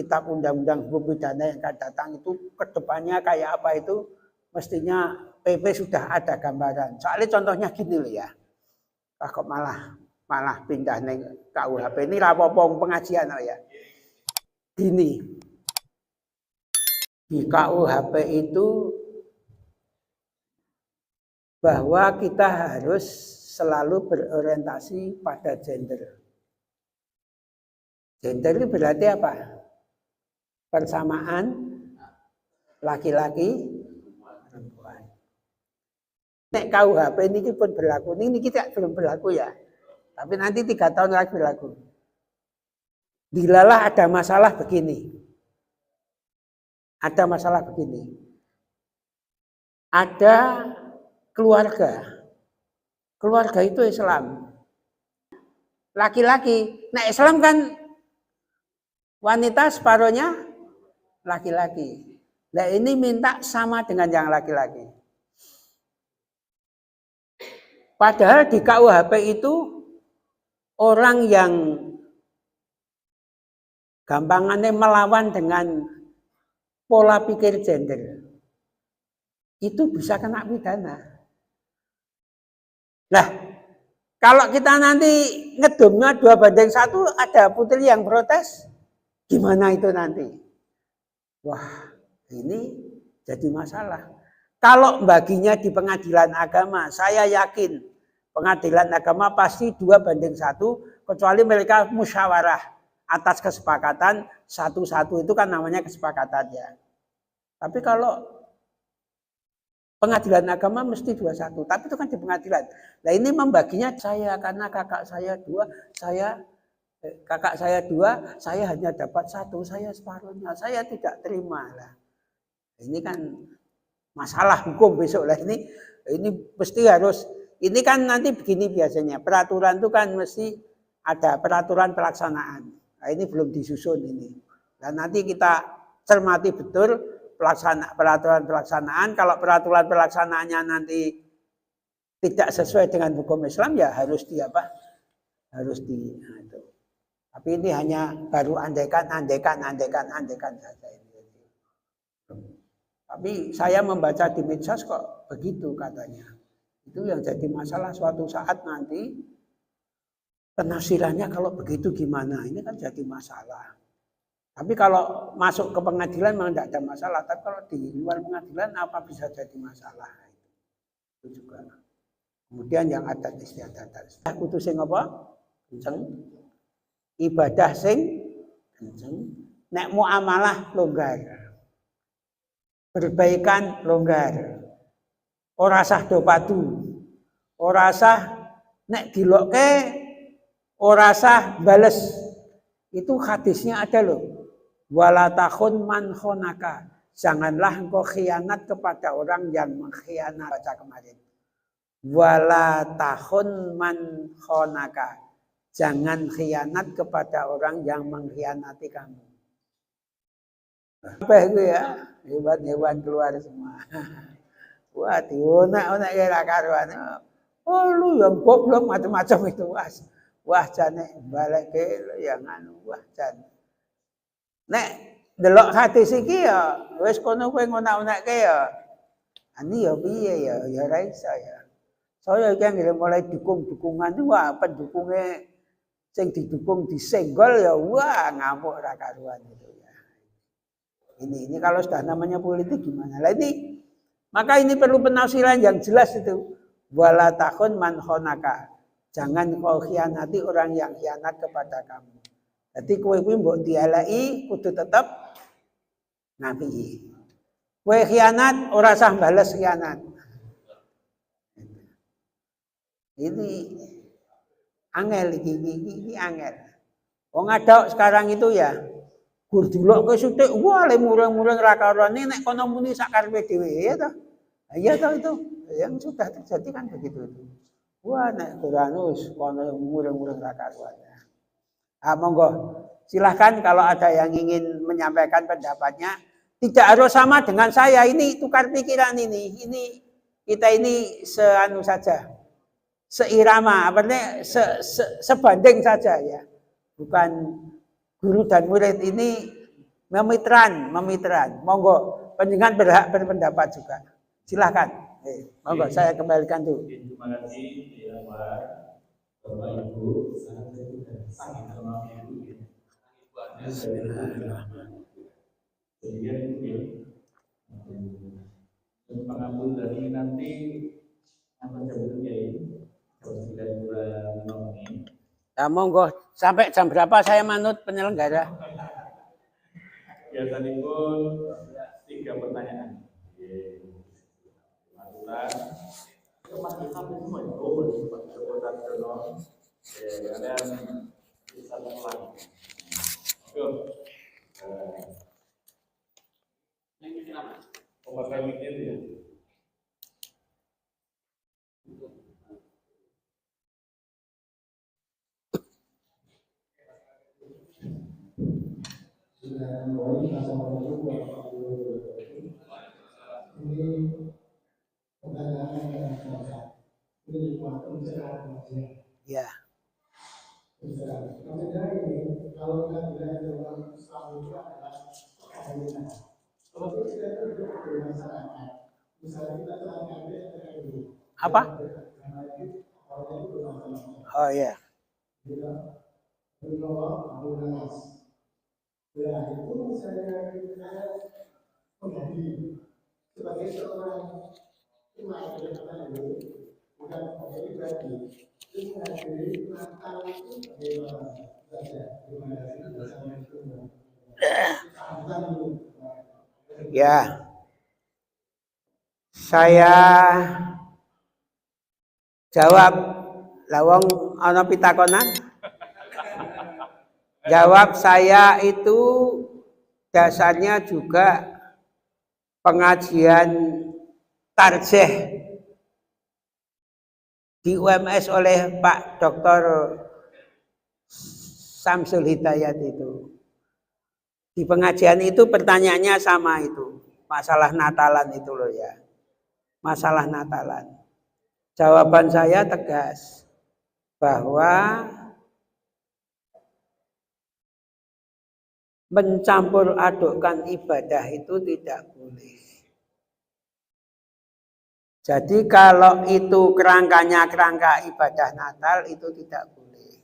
kitab undang-undang hukum pidana yang akan datang itu kedepannya kayak apa itu mestinya PP sudah ada gambaran. Soalnya contohnya gini loh ya. Kok malah pindah neng KUHP ini rapopong pengajian loh ya. Gini. Di KUHP itu bahwa kita harus selalu berorientasi pada gender. Gender itu berarti apa? Persamaan laki-laki perempuan. Nek KUHP ini pun berlaku, ini kita belum berlaku ya. Tapi nanti 3 tahun lagi berlaku. Dilalah ada masalah begini. Ada masalah begini. Ada keluarga. Keluarga itu Islam. Laki-laki. Nah Islam kan wanita separuhnya laki-laki. Nah ini minta sama dengan yang laki-laki. Padahal di KUHP itu orang yang gampangannya melawan dengan pola pikir gender itu bisa kena pidana. Nah, kalau kita nanti ngedumnya 2:1 ada putri yang protes, gimana itu nanti? Wah, ini jadi masalah. Kalau baginya di pengadilan agama, saya yakin pengadilan agama pasti 2:1, kecuali mereka musyawarah atas kesepakatan 1-1 itu kan namanya kesepakatan ya. Tapi kalau pengadilan agama mesti 2:1, tapi itu kan di pengadilan. Nah ini membaginya saya karena kakak saya 2, kakak saya 2, saya hanya dapat 1, saya separuhnya, saya tidak terima lah. Ini kan masalah hukum besok lah ini mesti harus, ini kan nanti begini biasanya, peraturan itu kan mesti ada peraturan pelaksanaan. Nah ini belum disusun ini. Dan nanti kita cermati betul peraturan pelaksanaan. Kalau peraturan pelaksanaannya nanti tidak sesuai dengan hukum Islam ya harus di apa? Harus di itu. Tapi ini hanya baru andaikan saja ini. Tapi saya membaca di medsos kok begitu katanya. Itu yang jadi masalah suatu saat nanti penafsirannya kalau begitu gimana? Ini kan jadi masalah. Tapi kalau masuk ke pengadilan memang tidak ada masalah. Tapi kalau di luar pengadilan apa bisa jadi masalah? Itu juga. Kemudian yang adat istiadat. Kudu sing apa? Kenceng. Ibadah sing kenceng. Nek muamalah longgar. Perbaikan longgar. Ora sah do padu. Ora sah nek dilokke ora sah bales. Itu hadisnya ada loh. Wala takhun man khonaka. Janganlah engkau khianat kepada orang yang mengkhianat. Baca kemarin. Wala takhun man khonaka. Jangan khianat kepada orang yang mengkhianati kamu. Apa itu ya? Hewan-hewan keluar semua. Wah, dionak-onak kira karuan. Oh, lu yang goblok macam-macam itu, wah jane balik ke yang anu, wah jane. Nek delok hadis iki ya wis kono kowe ngonak-onakke ya. Ani ya piye ya ra iso ya. Saya iki ngirim mulai dukung-dukungan wah pendukungnya sing didukung disenggol ya wah ngamuk ra karuan itu ya. Ini kalau sudah namanya politik gimana? Lah ini maka ini perlu penafsiran yang jelas itu. Wala takhun man khonaka. Jangan kau khianati orang yang khianat kepada kamu. Jadi kowe kuwi mbok dieleki kudu tetep ngapi. Kowe khianat ora sah bales khianat. Ini angel iki angel. Wong adok sekarang itu ya gur delok kowe sithik wah le mureng-mureng ra karone nek kono muni sak karepe dhewe ya toh. Iya toh itu yang sudah terjadi kan begitu itu. Wah nek Uranus kono mureng-mureng ra karuan. Ah monggo silahkan kalau ada yang ingin menyampaikan pendapatnya tidak harus sama dengan saya ini tukar pikiran ini kita ini seanu saja seirama apa sebanding saja ya bukan guru dan murid ini Memitran. Monggo, penjenengan berhak berpendapat juga. Silahkan. Monggo, saya kembalikan dulu. Terima kasih, Bapak Ibu, pengambil dari nanti apa sebetulnya ini nah, monggo sampai jam berapa saya manut penyelenggara? Biasanya pun 3 pertanyaan. Ya. Apa? Oh ya. Sebagai seorang ya, saya jawab lawang ana pitakonan. Jawab saya itu dasarnya juga pengajian tarjih di UMS oleh Pak Dr. Samsul Hidayat itu. Di pengajian itu pertanyaannya sama itu. Masalah Natalan itu loh ya. Masalah Natalan. Jawaban saya tegas bahwa mencampur adukkan ibadah itu tidak boleh. Jadi kalau itu kerangkanya kerangka ibadah Natal itu tidak boleh.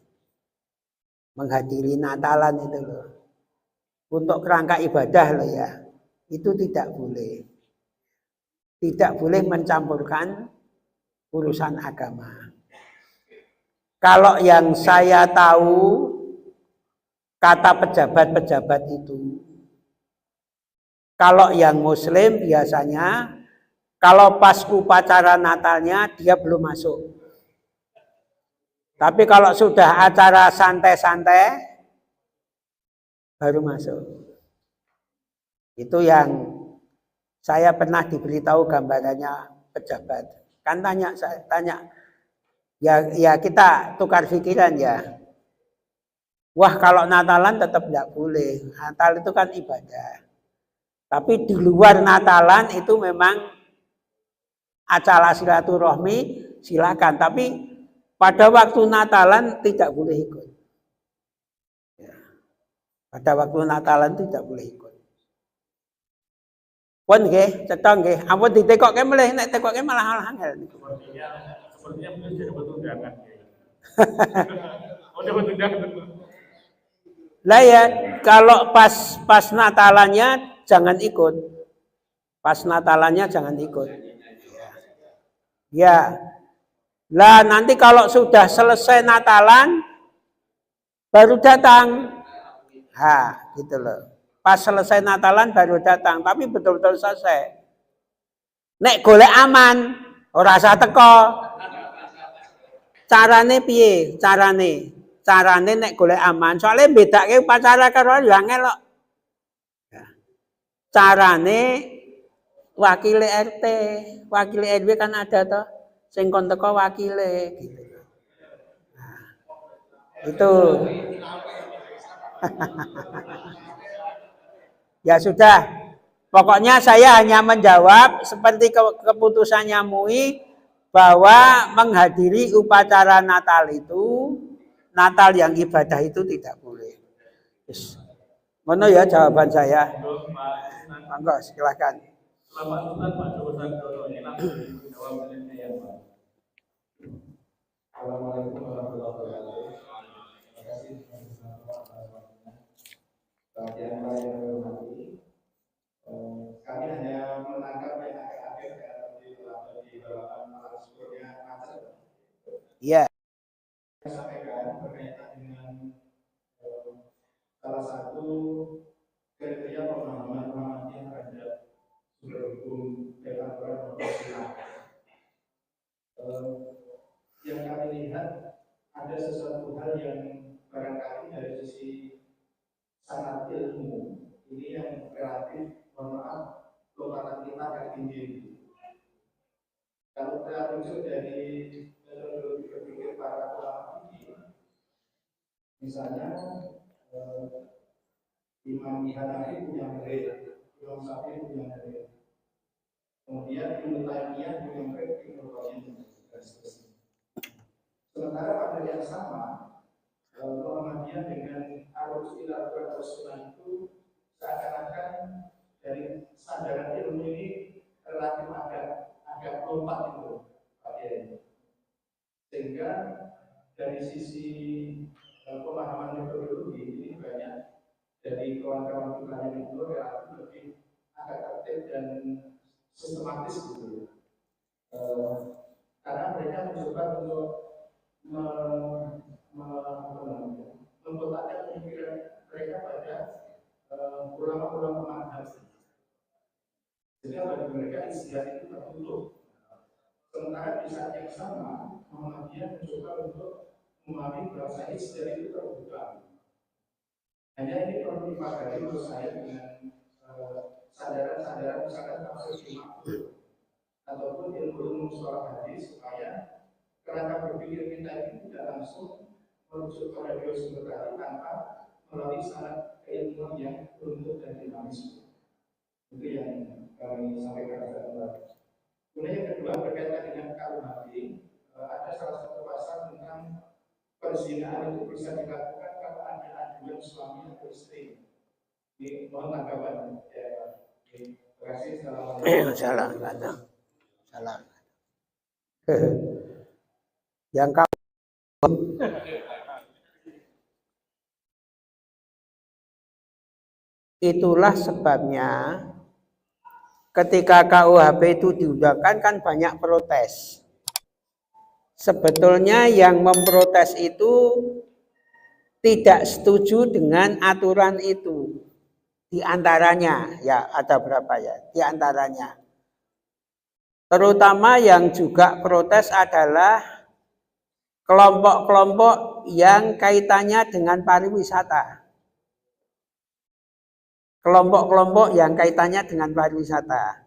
Menghadiri Natalan itu loh. Untuk kerangka ibadah loh ya. Itu tidak boleh. Tidak boleh mencampurkan urusan agama. Kalau yang saya tahu kata pejabat-pejabat itu, kalau yang Muslim biasanya kalau pas upacara Natalnya dia belum masuk. Tapi kalau sudah acara santai-santai baru masuk. Itu yang saya pernah diberitahu gambarannya pejabat. Kan tanya ya kita tukar pikiran ya. Wah kalau Natalan tetap tidak boleh. Natal itu kan ibadah. Tapi di luar Natalan itu memang acara silaturahmi silakan. Tapi pada waktu Natalan tidak boleh ikut. Ya. Pada waktu Natalan tidak boleh ikut. Pun nggih, cetha nggih. Ampun ditekokke melih nek tekokke malah angel. Sepertinya beliau jadi betul jangan. Oh, dapat undangan. Lah ya, kalau pas Natalannya jangan ikut. Pas Natalannya jangan ikut. Ya. Lah nanti kalau sudah selesai Natalan baru datang. Ha, gitu loh. Pas selesai Natalan baru datang, tapi betul-betul selesai. Nek golek aman, ora usah teko. Carane piye? Carane nek golek aman, soalnya bedake upacara karo ya angel kok. Carane wakil RT, wakil RW kan ada toh, sing kon teko wakile gitu. Nah, itu. Ya sudah. Pokoknya saya hanya menjawab seperti keputusannya MUI bahwa menghadiri upacara Natal itu Natal yang ibadah itu tidak boleh. Mana ya jawaban saya? Monggo Pak Isnan. Monggo silakan. Selamat Ustaz Pak Joko Santoso ini langsung menjawab penelitian Pak. Assalamualaikum warahmatullahi wabarakatuh. Terima kasih bagi yang lain yang hormati. Kami hanya menangkap yang akhir-akhir karena di balapan malam sebelumnya macet. Iya. Saya sampaikan berkaitan dengan salah satu kriteria pemahaman Muhammadiyah terhadap sumber hukum dan aturan proporsional. Yang kami lihat ada sesuatu hal yang barangkali dari sisi sanad ilmu ini yang relatif, mohon maaf, lompatan kita agak tinggi. Kalau kita rujuk dari metodologi berpikir para ulama ini, misalnya Imam Hanafi punya dalil, Imam Syafi'i punya dalil, kemudian Ibnu Taimiyah punya dalil, Ibnu Qayyim dan seterusnya. Sementara pada yang sama, Muhammadiyah dengan arus ilatul sunnah itu seakan-akan dari sandaran ilmu ini relatif agak lompat itu, Pak Kiai. Sehingga dari sisi pemahaman metodologi ini banyak dari kawan-kawan kita yang itu relatif lebih agak tertib dan sistematis gitu. Karena mereka mencoba untuk mengkotakkan pemikiran mereka pada ulama-ulama madhab. Sehingga bagi mereka istilah itu tertutup. Sementara di saat yang sama, Muhammadiyah mencoba untuk memahami bahwa istilah itu terbuka. Hanya ini perlu dipagari menurut saya dengan sandaran-sandaran misalkan tafsir Imam ataupun ilmu mustalah hadis supaya kerangka berpikir kita itu tidak langsung merujuk pada dua sumber tadi tanpa melalui sanad keilmuan yang runtuh dan dinamis. Itu yang kami sampaikan pada Allah. Kemudian yang kedua berkaitan dengan KUHP, ada salah satu pasal tentang perzinahan itu bisa dilakukan kalau ada aduan suami atau istri. Ini mohon tanggapan. Terima kasih. Salah. Yang kamu itulah sebabnya ketika KUHP itu diundangkan kan banyak protes. Sebetulnya yang memprotes itu tidak setuju dengan aturan itu. Di antaranya, ya ada berapa ya? Di antaranya. Terutama yang juga protes adalah kelompok-kelompok yang kaitannya dengan pariwisata. Kelompok-kelompok yang kaitannya dengan pariwisata.